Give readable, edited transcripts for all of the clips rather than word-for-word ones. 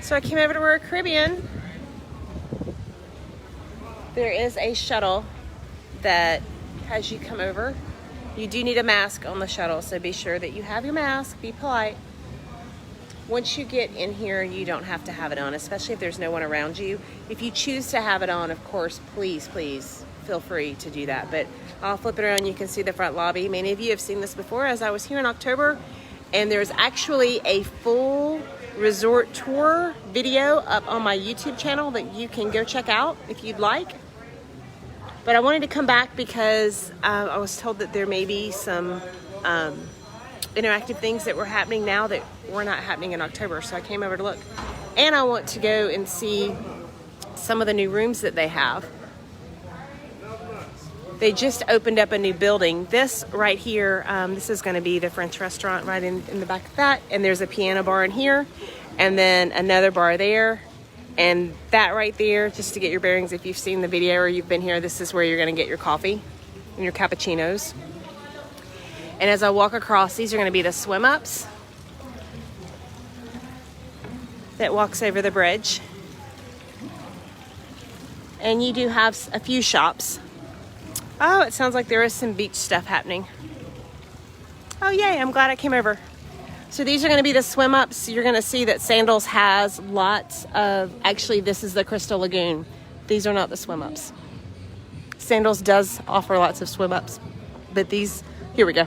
So I came over to Royal Caribbean. There is a shuttle that has you come over. You do need a mask on the shuttle, so be sure that you have your mask. Be polite. Once you get in here, you don't have to have it on, especially if there's no one around you. If you choose to have it on, of course, please feel free to do that. But I'll flip it around. You can see the front lobby. Many of you have seen this before, as I was here in October, and there's actually a full resort tour video up on my YouTube channel that you can go check out if you'd like. But I wanted to come back because I was told that there may be some interactive things that were happening now that were not happening in October. So I came over to look. And I want to go and see some of the new rooms that they have. They just opened up a new building. This right here, this is going to be the French restaurant right in the back of that. And there's a piano bar in here. And then another bar there. And that right there, just to get your bearings, if you've seen the video or you've been here, this is where you're going to get your coffee and your cappuccinos. And as I walk across, these are going to be the swim ups that walks over the bridge. And you do have a few shops. Oh, it sounds like there is some beach stuff happening. Oh, yay, I'm glad I came over. So these are going to be the swim ups. You're going to see that Sandals has lots of, actually this is the Crystal Lagoon. These are not the swim ups. Sandals does offer lots of swim ups, but these, here we go.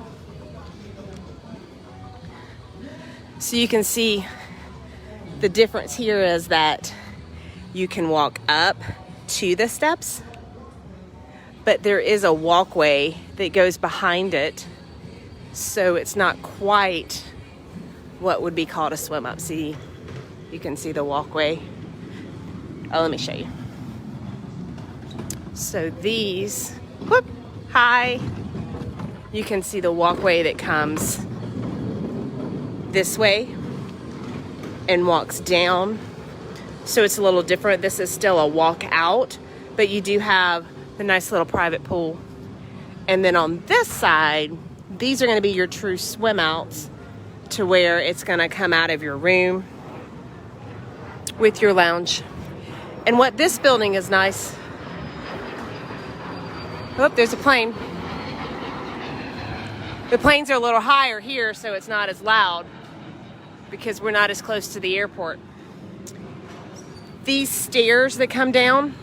So you can see the difference here is that you can walk up to the steps, but there is a walkway that goes behind it, so it's not quite what would be called a swim up. See, you can see the walkway. Oh, let me show you. So these, whoop, hi. You can see the walkway that comes this way and walks down. So it's a little different. This is still a walk out, but you do have the nice little private pool. And then on this side, these are going to be your true swim outs, to where it's going to come out of your room with your lounge. And what this building is nice. Oh, there's a plane. The planes are a little higher here, so it's not as loud because we're not as close to the airport. These stairs that come down,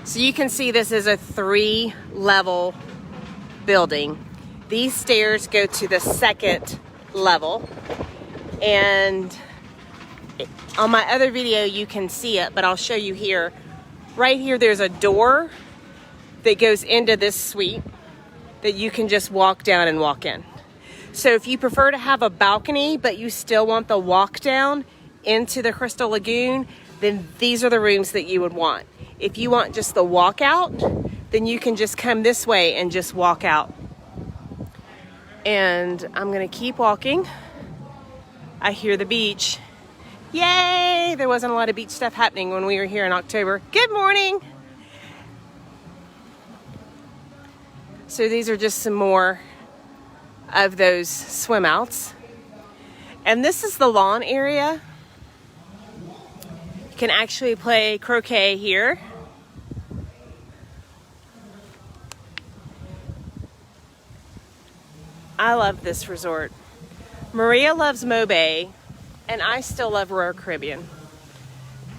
so you can see this is a 3-level building. These stairs go to the 2nd level, and on my other video you can see it, but I'll show you here. Right here there's a door that goes into this suite that you can just walk down and walk in. So if you prefer to have a balcony but you still want the walk down into the Crystal Lagoon, then these are the rooms that you would want. If you want just the walk out, then you can just come this way and just walk out. And I'm gonna keep walking. I hear the beach. Yay! There wasn't a lot of beach stuff happening when we were here in October. Good morning! So these are just some more of those swim outs. And this is the lawn area. You can actually play croquet here. I love this resort. Maria loves Mobay, and I still love Royal Caribbean.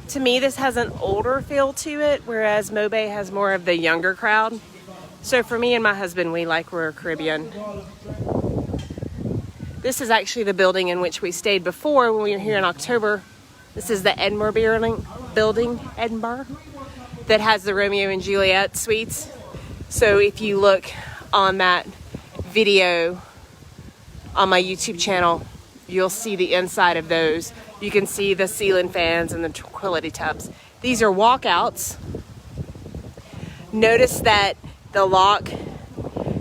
To me, this has an older feel to it, whereas Mobay has more of the younger crowd. So for me and my husband, we like Royal Caribbean. This is actually the building in which we stayed before when we were here in October. This is the Edinburgh building, Edinburgh, that has the Romeo and Juliet suites. So if you look on that video on my YouTube channel, you'll see the inside of those. You can see the ceiling fans and the tranquility tubs. These are walkouts. Notice that the lock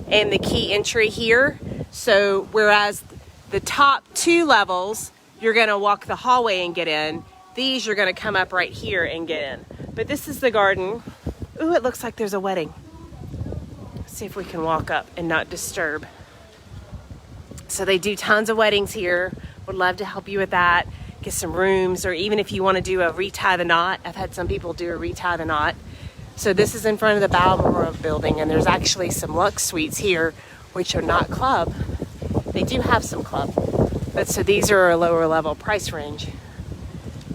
and the key entry here. So whereas the top 2 levels, you're gonna walk the hallway and get in. These you're gonna come up right here and get in. But this is the garden. Ooh, it looks like there's a wedding. Let's see if we can walk up and not disturb. So they do tons of weddings here. Would love to help you with that. get some rooms, or even if you want to do a retie the knot. I've had some people do a retie the knot. So this is in front of the Belmont building, and there's actually some luxe suites here, which are not club. They do have some club, but so these are a lower level price range.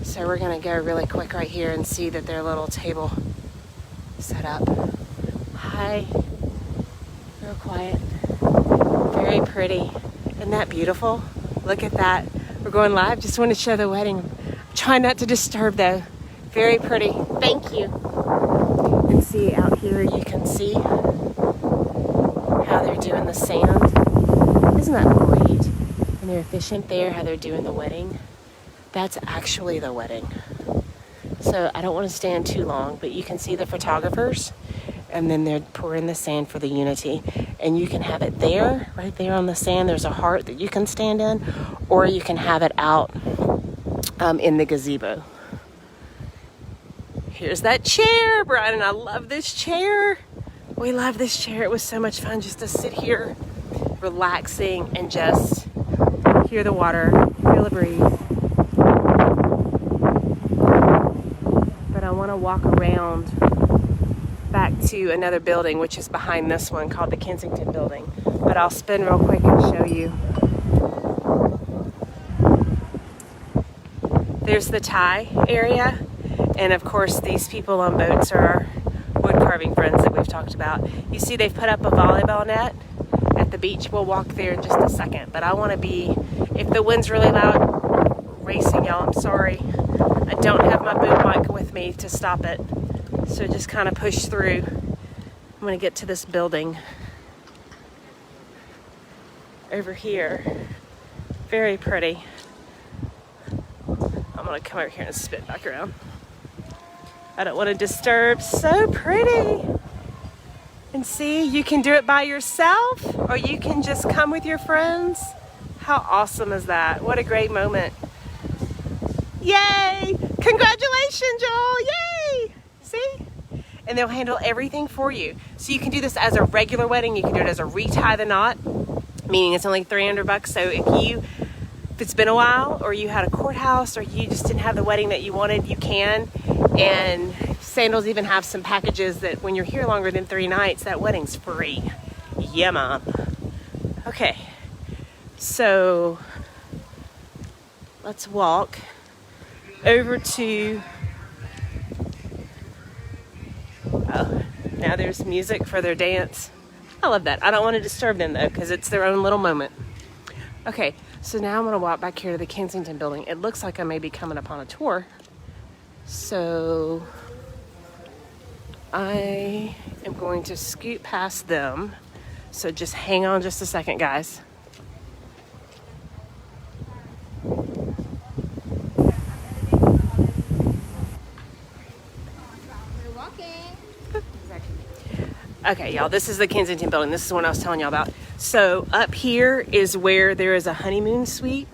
So we're gonna go really quick right here and see that their little table set up. Hi, real quiet, very pretty. Isn't that beautiful? Look at that. We're going live. Just want to show the wedding. Try not to disturb though. Very pretty. Thank you. And see out here, you can see how they're doing the sand. Isn't that great? And they're efficient there, how they're doing the wedding. That's actually the wedding. So I don't want to stand too long, but you can see the photographers, and then they're pouring the sand for the unity. And you can have it there, right there on the sand. There's a heart that you can stand in, or you can have it out in the gazebo. Here's that chair, Brian, and I love this chair. We love this chair. It was so much fun just to sit here, relaxing, and just hear the water, feel the breeze. But I want to walk around back to another building, which is behind this one, called the Kensington Building. But I'll spin real quick and show you. There's the Thai area. And of course, these people on boats are our wood carving friends that we've talked about. You see they've put up a volleyball net at the beach. We'll walk there in just a second. But I want to be, if the wind's really loud, racing, y'all, I'm sorry. I don't have my boom mic with me to stop it. So just kind of push through. I'm going to get to this building over here. Very pretty. I'm going to come over here and spin back around. I don't want to disturb. So pretty. And see, you can do it by yourself, or you can just come with your friends. How awesome is that? What a great moment. Yay! Congratulations, y'all! Yay! See? And they'll handle everything for you. So you can do this as a regular wedding. You can do it as a retie the knot, meaning it's only $300. So if it's been a while, or you had a courthouse, or you just didn't have the wedding that you wanted, you can. And Sandals even have some packages that when you're here longer than 3 nights, that wedding's free. Yeah, Mom. Okay, so let's walk over to, oh, now there's music for their dance. I love that. I don't want to disturb them though, because it's their own little moment. Okay, so now I'm going to walk back here to the Kensington Building. It looks like I may be coming upon a tour. So I am going to scoot past them. So just hang on just a second, guys. Okay, y'all, this is the Kensington Building. This is what I was telling y'all about. So up here is where there is a honeymoon suite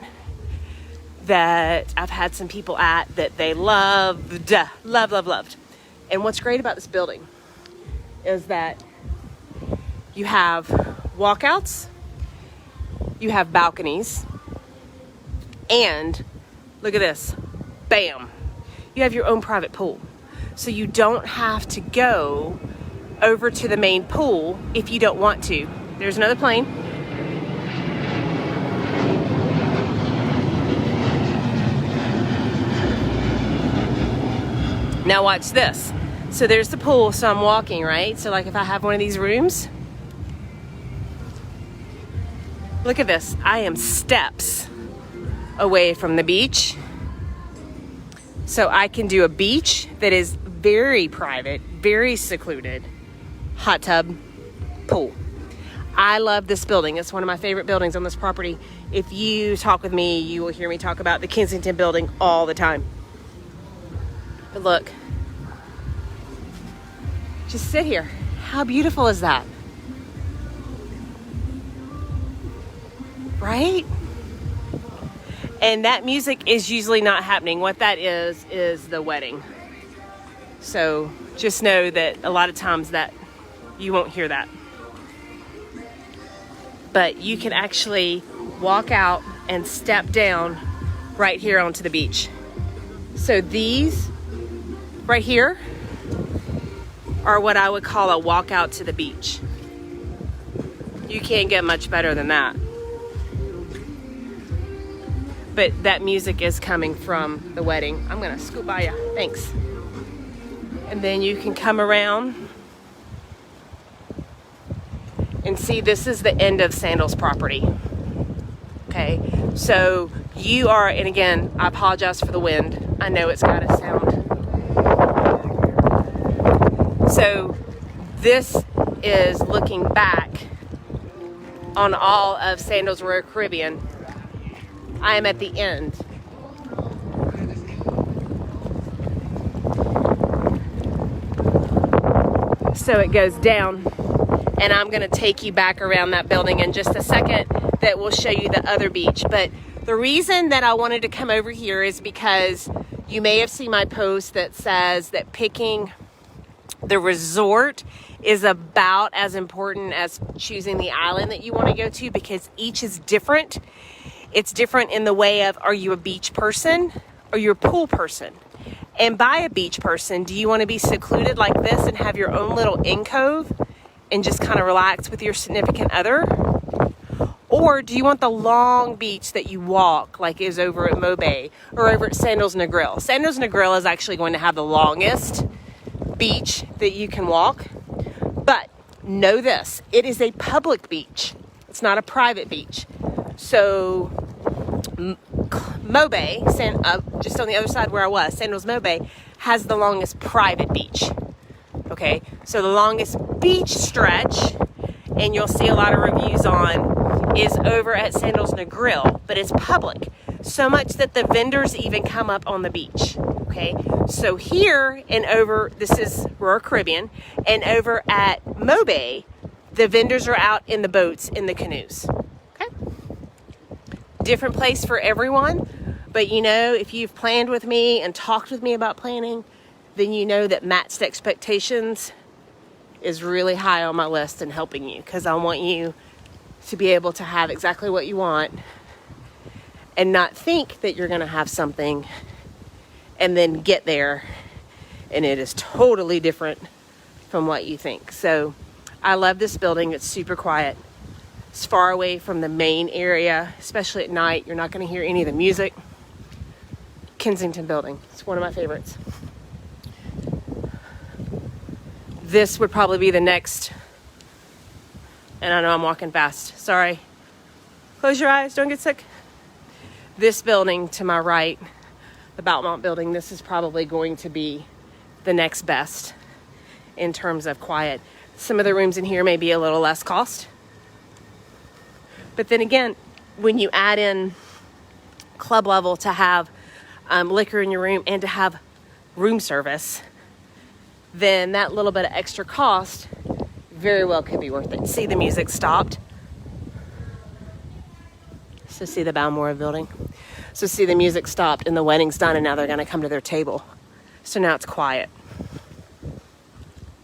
that I've had some people at that they loved. And what's great about this building is that you have walkouts, you have balconies, and look at this, bam, you have your own private pool. So you don't have to go over to the main pool if you don't want to. There's another plane. Now watch this. So there's the pool, so I'm walking, right? So like if I have one of these rooms, look at this. I am steps away from the beach. So I can do a beach that is very private, very secluded, hot tub, pool. I love this building. It's one of my favorite buildings on this property. If you talk with me, you will hear me talk about the Kensington Building all the time. But look, just sit here. How beautiful is that? Right? And that music is usually not happening. What that is the wedding. So just know that a lot of times that you won't hear that. But you can actually walk out and step down right here onto the beach. So these right here are what I would call a walk out to the beach. You can't get much better than that. But that music is coming from the wedding. I'm gonna scoot by you, thanks. And then you can come around and see this is the end of Sandals property. Okay, so you are, and again, I apologize for the wind. I know it's got a sound. So this is looking back on all of Sandals Royal Caribbean. I am at the end. So it goes down, and I'm gonna take you back around that building in just a second that will show you the other beach. But the reason that I wanted to come over here is because you may have seen my post that says that picking the resort is about as important as choosing the island that you want to go to, because each is different. It's different in the way of, are you a beach person or you're a pool person? And by a beach person, do you want to be secluded like this and have your own little cove and just kind of relax with your significant other? Or do you want the long beach that you walk, like is over at Mobay or over at Sandals Negril? Sandals Negril is actually going to have the longest beach that you can walk. But know this, it is a public beach. It's not a private beach. So Mobay, just on the other side where I was, Sandals Mobay, has the longest private beach. Okay, so the longest beach stretch, and you'll see a lot of reviews on, is over at Sandals Negril, but it's public. So much that the vendors even come up on the beach. Okay, so here and over, this is Royal Caribbean, and over at Mobay, the vendors are out in the boats, in the canoes. Okay, different place for everyone, but you know, if you've planned with me and talked with me about planning, then you know that matched expectations is really high on my list in helping you, because I want you to be able to have exactly what you want and not think that you're going to have something and then get there and it is totally different from what you think. So I love this building. It's super quiet. It's far away from the main area, especially at night. You're not going to hear any of the music. Kensington Building. It's one of my favorites. This would probably be the next, and I know I'm walking fast. Sorry. Close your eyes. Don't get sick. This building to my right, the Belmont building, this is probably going to be the next best in terms of quiet. Some of the rooms in here may be a little less cost. But then again, when you add in club level to have liquor in your room and to have room service, then that little bit of extra cost very well could be worth it. See, the music stopped. So see the Balmoral building. So see, the music stopped and the wedding's done, and now they're going to come to their table. So now it's quiet.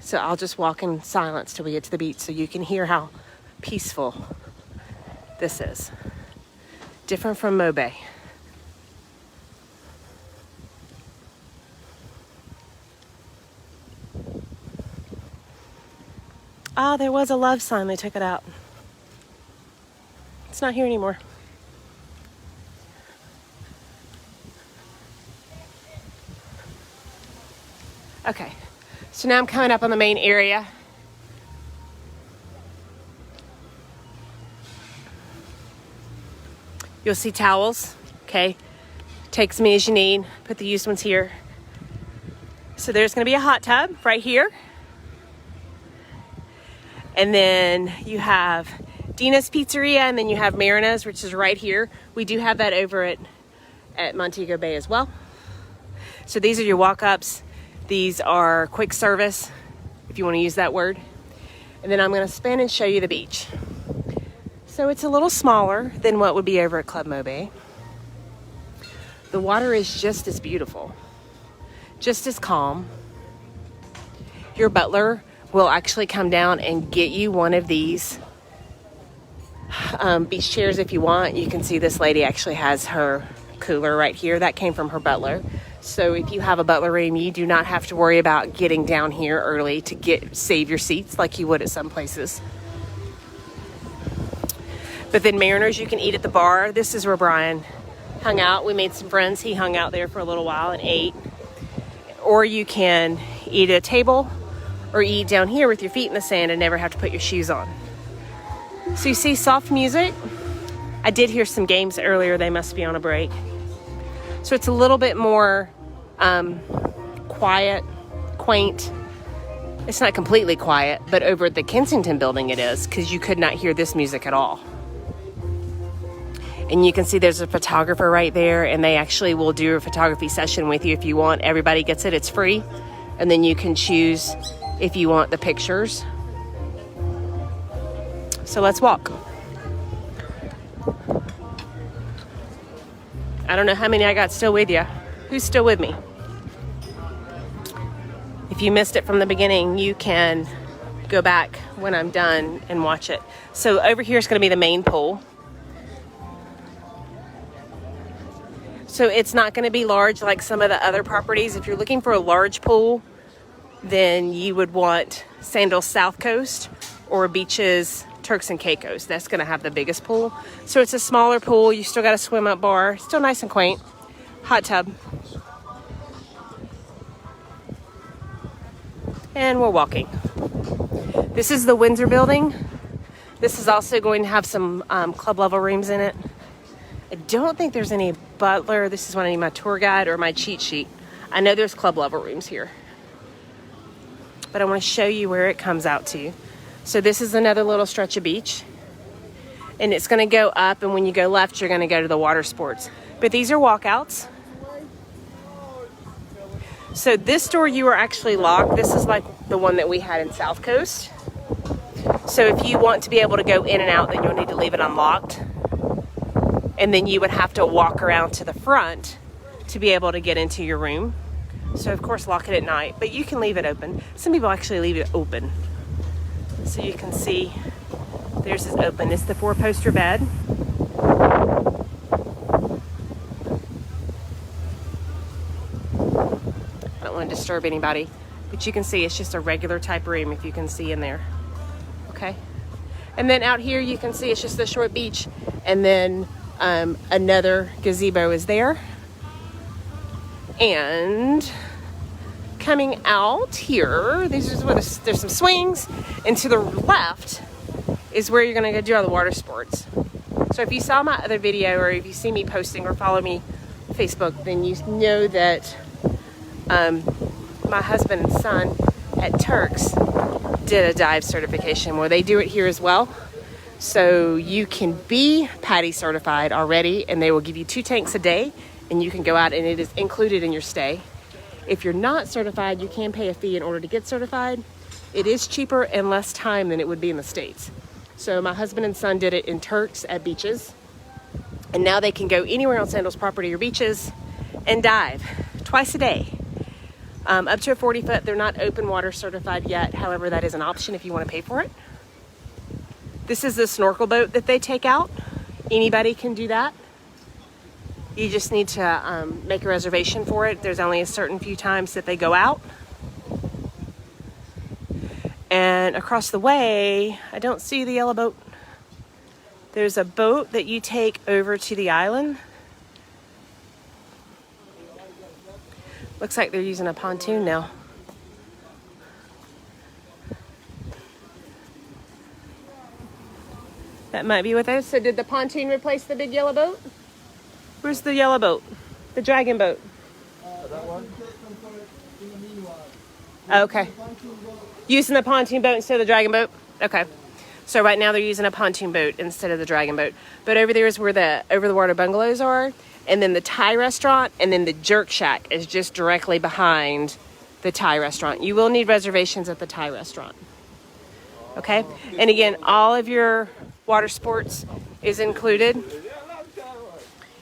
So I'll just walk in silence till we get to the beach so you can hear how peaceful this is. Different from Mobay. Ah, there was a love sign. They took it out. It's not here anymore. Okay, so now I'm coming up on the main area. You'll see towels, okay? Take as many as you need. Put the used ones here. So there's gonna be a hot tub right here. And then you have Dina's Pizzeria, and then you have Marina's, which is right here. We do have that over at Montego Bay as well. So these are your walk-ups. These are quick service, if you want to use that word. And then I'm going to spin and show you the beach. So it's a little smaller than what would be over at Club Mobay. The water is just as beautiful, just as calm. Your butler will actually come down and get you one of these beach chairs if you want. You can see this lady actually has her cooler right here. That came from her butler. So if you have a butler room, you do not have to worry about getting down here early to save your seats like you would at some places. But then Mariners, you can eat at the bar. This is where Brian hung out. We made some friends. He hung out there for a little while and ate. Or you can eat at a table or eat down here with your feet in the sand and never have to put your shoes on. So you see soft music. I did hear some games earlier. They must be on a break. So it's a little bit more quiet, quaint. It's not completely quiet, but over at the Kensington Building it is, because you could not hear this music at all. And you can see there's a photographer right there, and they actually will do a photography session with you if you want. Everybody gets it. It's free. And then you can choose if you want the pictures. So let's walk. I don't know how many I got still with you. Who's still with me? If you missed it from the beginning, you can go back when I'm done and watch it. So over here is going to be the main pool. So it's not going to be large like some of the other properties. If you're looking for a large pool, then you would want Sandals South Coast or Beaches Turks and Caicos. That's going to have the biggest pool. So it's a smaller pool. You still got a swim up bar. Still nice and quaint. Hot tub. And we're walking. This is the Windsor Building. This is also going to have some club level rooms in it. I don't think there's any butler. This is when I need my tour guide or my cheat sheet. I know there's club level rooms here. But I want to show you where it comes out to. So this is another little stretch of beach. And it's going to go up, and when you go left, you're going to go to the water sports. But these are walkouts. So this door, you are actually locked. This is like the one that we had in South Coast. So if you want to be able to go in and out, then you'll need to leave it unlocked. And then you would have to walk around to the front to be able to get into your room. So of course lock it at night, but you can leave it open. Some people actually leave it open. So you can see theirs is open. It's the 4-poster bed. I don't want to disturb anybody, but you can see it's just a regular type room if you can see in there. Okay. And then out here you can see it's just the short beach, and then another gazebo is there. And coming out here, there's some swings, and to the left is where you're going to go do all the water sports. So if you saw my other video, or if you see me posting or follow me on Facebook, then you know that my husband and son at Turks did a dive certification where they do it here as well. So you can be PADI certified already, and they will give you 2 tanks a day, and you can go out, and it is included in your stay. If you're not certified, you can pay a fee in order to get certified. It is cheaper and less time than it would be in the States. So my husband and son did it in Turks at beaches, and now they can go anywhere on Sandals property or beaches and dive twice a day. Up to a 40 foot. They're not open water certified yet. However, that is an option if you want to pay for it. This is the snorkel boat that they take out. Anybody can do that. You just need to make a reservation for it. There's only a certain few times that they go out. And across the way, I don't see the yellow boat. There's a boat that you take over to the island. Looks like they're using a pontoon now. That might be what that is. So did the pontoon replace the big yellow boat? Where's the yellow boat? The dragon boat. That one? Okay. Using the pontoon boat instead of the dragon boat? Okay. So right now they're using a pontoon boat instead of the dragon boat. But over there is where the over-the-water bungalows are. And then the Thai restaurant, and then the Jerk Shack is just directly behind the Thai restaurant. You will need reservations at the Thai restaurant. Okay? And again, all of your water sports is included.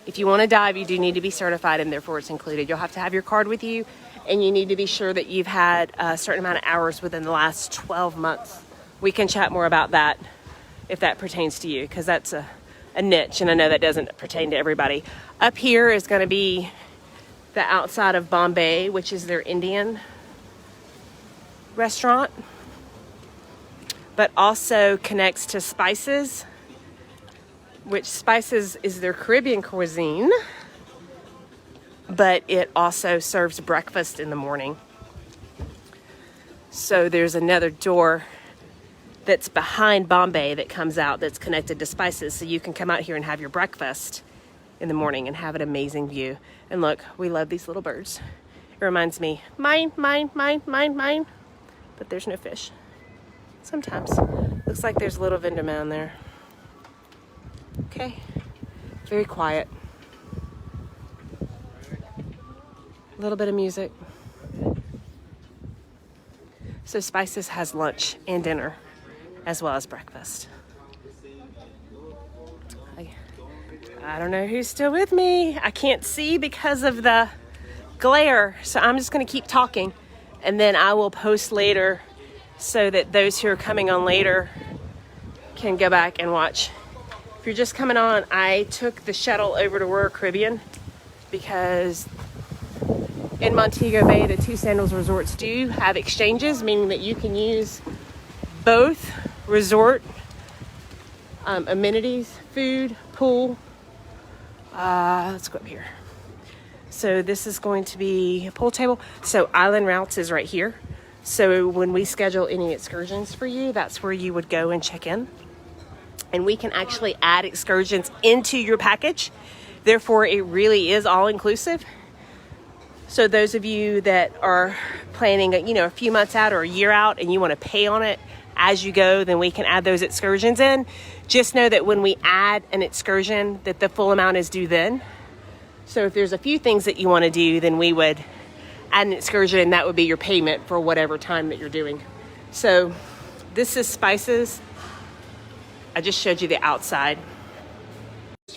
If you want to dive, you do need to be certified, and therefore it's included. You'll have to have your card with you, and you need to be sure that you've had a certain amount of hours within the last 12 months. We can chat more about that if that pertains to you, because that's a a niche, and I know that doesn't pertain to everybody. Up here is going to be the outside of Bombay, which is their Indian restaurant, but also connects to Spices, which Spices is their Caribbean cuisine, but it also serves breakfast in the morning. So there's another door that's behind Bombay that comes out that's connected to Spices, so you can come out here and have your breakfast in the morning and have an amazing view. And look, we love these little birds. It reminds me, mine, mine, mine, mine, mine, but there's no fish. Sometimes. Looks like there's a little vendor man there. Okay, very quiet. A little bit of music. So Spices has lunch and dinner as well as breakfast. I don't know who's still with me. I can't see because of the glare, so I'm just going to keep talking, and then I will post later so that those who are coming on later can go back and watch. If you're just coming on, I took the shuttle over to Royal Caribbean because in Montego Bay, the two Sandals resorts do have exchanges, meaning that you can use both resort amenities, food, pool. Let's go up here. So this is going to be a pool table. So Island Routes is right here. So when we schedule any excursions for you, that's where you would go and check in. And we can actually add excursions into your package. Therefore, it really is all inclusive. So those of you that are planning, a few months out or a year out and you want to pay on it as you go, then we can add those excursions in. Just know that when we add an excursion, that the full amount is due then. So if there's a few things that you want to do, then we would add an excursion, and that would be your payment for whatever time that you're doing. So this is Spices. I just showed you the outside.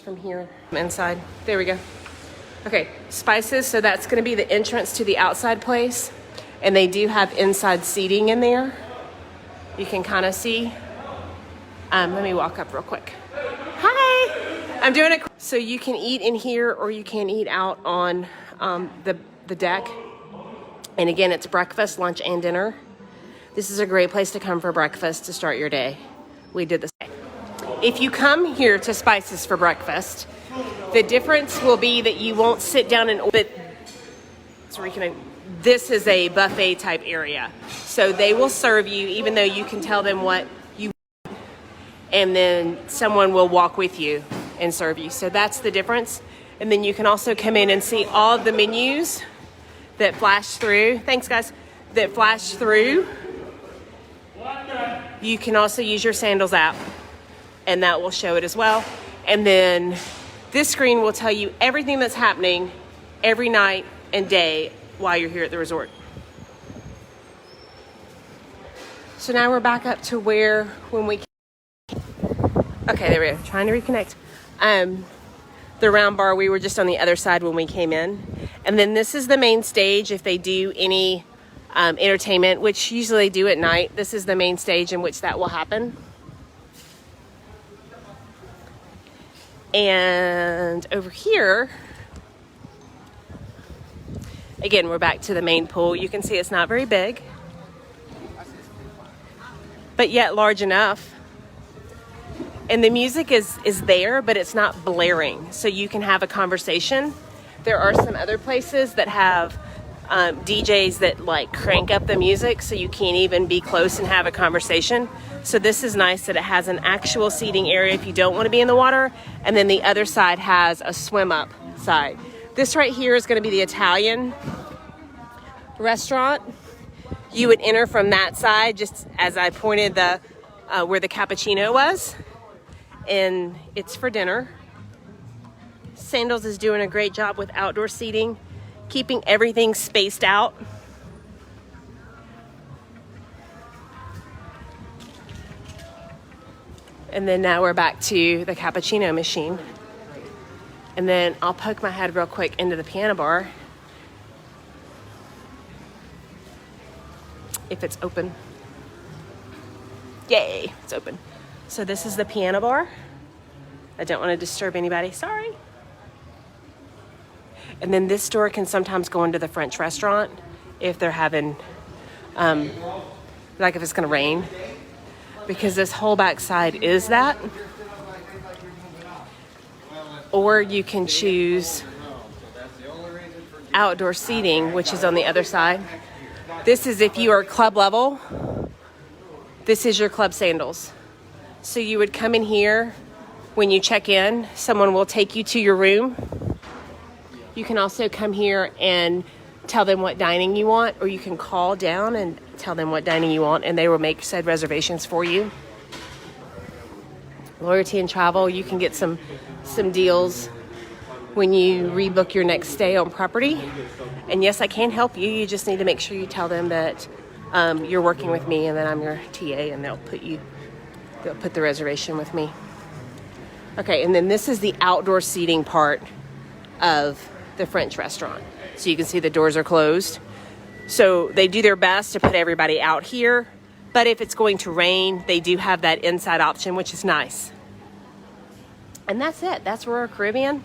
From here, inside. There we go. Okay, Spices, so that's going to be the entrance to the outside place. And they do have inside seating in there. You can kind of see. Let me walk up real quick. Hi! I'm doing it. So you can eat in here or you can eat out on the deck. And again, it's breakfast, lunch, and dinner. This is a great place to come for breakfast to start your day. We did this. If you come here to Spices for breakfast, the difference will be that you won't sit down and order. This is a buffet type area. So they will serve you, even though you can tell them what you want, and then someone will walk with you and serve you. So that's the difference. And then you can also come in and see all of the menus that flash through. Thanks, guys. That flash through. You can also use your Sandals app, and that will show it as well. And then this screen will tell you everything that's happening every night and day while you're here at the resort. So now we're back up to where when we... Okay, there we go. Trying to reconnect. The round bar, we were just on the other side when we came in. And then this is the main stage if they do any entertainment, which usually they do at night. This is the main stage in which that will happen. And over here, again, we're back to the main pool. You can see it's not very big, but yet large enough. And the music is there, but it's not blaring, so you can have a conversation. There are some other places that have DJs that like crank up the music so you can't even be close and have a conversation. So this is nice that it has an actual seating area if you don't want to be in the water, and then the other side has a swim up side. This right here is going to be the Italian restaurant. You would enter from that side, just as I pointed the where the cappuccino was, and it's for dinner. Sandals is doing a great job with outdoor seating, keeping everything spaced out. And then now we're back to the cappuccino machine. And then I'll poke my head real quick into the piano bar. If it's open. Yay, it's open. So this is the piano bar. I don't want to disturb anybody. Sorry. And then this door can sometimes go into the French restaurant if they're having, like if it's going to rain. Because this whole back side is that. Or you can choose outdoor seating, which is on the other side. This is if you are club level. This is your club Sandals. So you would come in here when you check in. Someone will take you to your room. You can also come here and tell them what dining you want, or you can call down and tell them what dining you want, and they will make said reservations for you. Loyalty and travel, you can get some deals when you rebook your next stay on property. And yes, I can help you. You just need to make sure you tell them that you're working with me and that I'm your TA, and they'll put the reservation with me. Okay, and then this is the outdoor seating part of the French restaurant. So you can see the doors are closed. So they do their best to put everybody out here, but if it's going to rain, they do have that inside option, which is nice. And that's it. That's Royal Caribbean.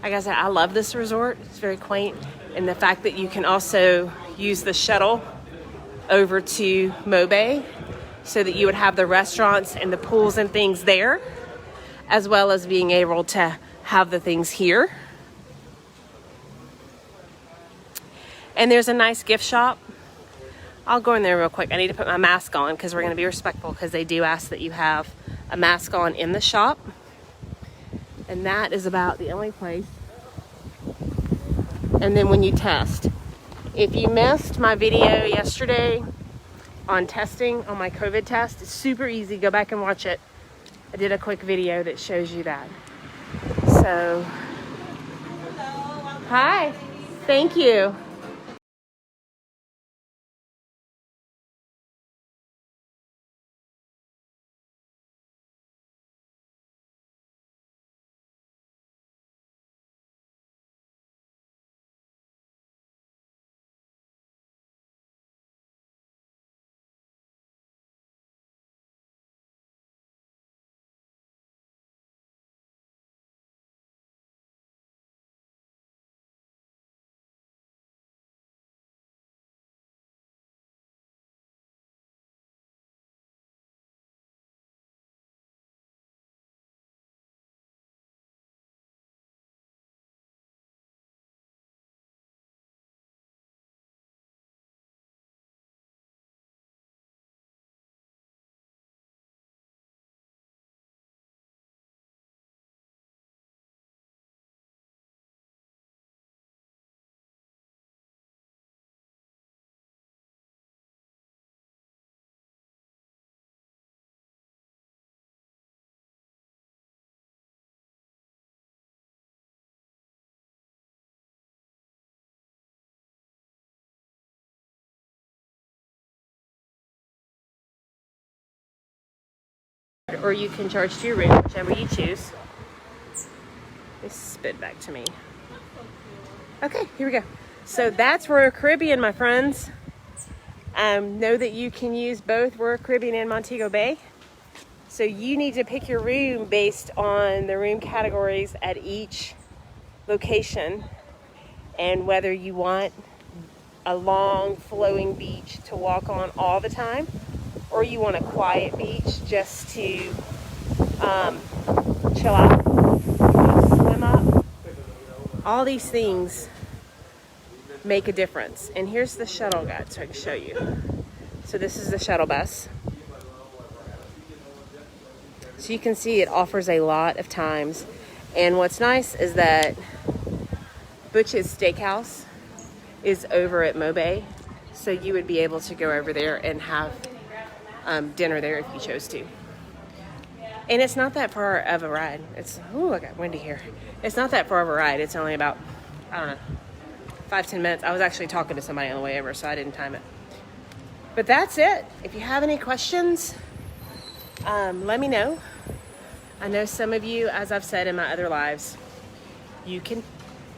Like I said, I love this resort. It's very quaint. And the fact that you can also use the shuttle over to Mobay so that you would have the restaurants and the pools and things there, as well as being able to have the things here. And there's a nice gift shop. I'll go in there real quick. I need to put my mask on because we're going to be respectful, because they do ask that you have a mask on in the shop. And that is about the only place. And then when you test, if you missed my video yesterday on testing, on my COVID test, it's super easy. Go back and watch it. I did a quick video that shows you that. So, hi, thank you. Or you can charge to your room, whichever you choose. They spit back to me. Okay, here we go. So that's Royal Caribbean, my friends. Know that you can use both Royal Caribbean and Montego Bay. So you need to pick your room based on the room categories at each location, and whether you want a long flowing beach to walk on all the time, or you want a quiet beach just to chill out, swim up. All these things make a difference. And here's the shuttle guide so I can show you. So this is the shuttle bus. So you can see it offers a lot of times. And what's nice is that Butch's Steakhouse is over at Mobay. So you would be able to go over there and have dinner there if you chose to. And it's not that far of a ride. I got windy here. It's not that far of a ride. It's only about, 5-10 minutes. I was actually talking to somebody on the way over, so I didn't time it. But that's it. If you have any questions, let me know. I know some of you, as I've said in my other lives, you can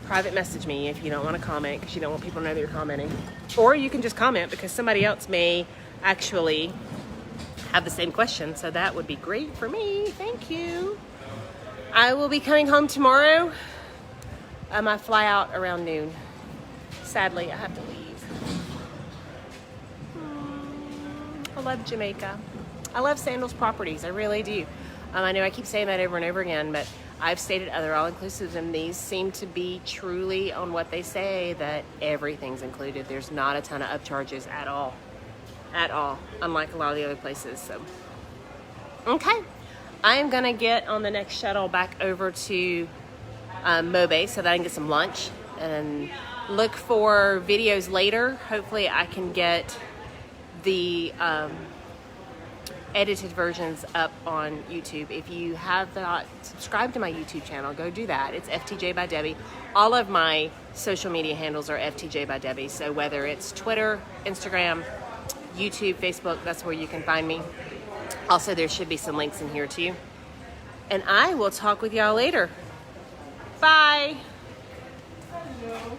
private message me if you don't want to comment, because you don't want people to know that you're commenting. Or you can just comment because somebody else may actually have the same question. So that would be great for me. Thank you. I will be coming home tomorrow. I fly out around noon. Sadly, I have to leave. I love Jamaica. I love Sandals properties. I really do. I know I keep saying that over and over again, but I've stayed at other all-inclusives, and these seem to be truly on what they say, that everything's included. There's not a ton of upcharges at all. At all. Unlike a lot of the other places. So, okay. I am going to get on the next shuttle back over to Mobe so that I can get some lunch and look for videos later. Hopefully I can get the edited versions up on YouTube. If you have not subscribed to my YouTube channel, go do that. It's FTJ by Debbie. All of my social media handles are FTJ by Debbie. So whether it's Twitter, Instagram, YouTube, Facebook, that's where you can find me. Also, there should be some links in here too. And I will talk with y'all later. Bye. Hello.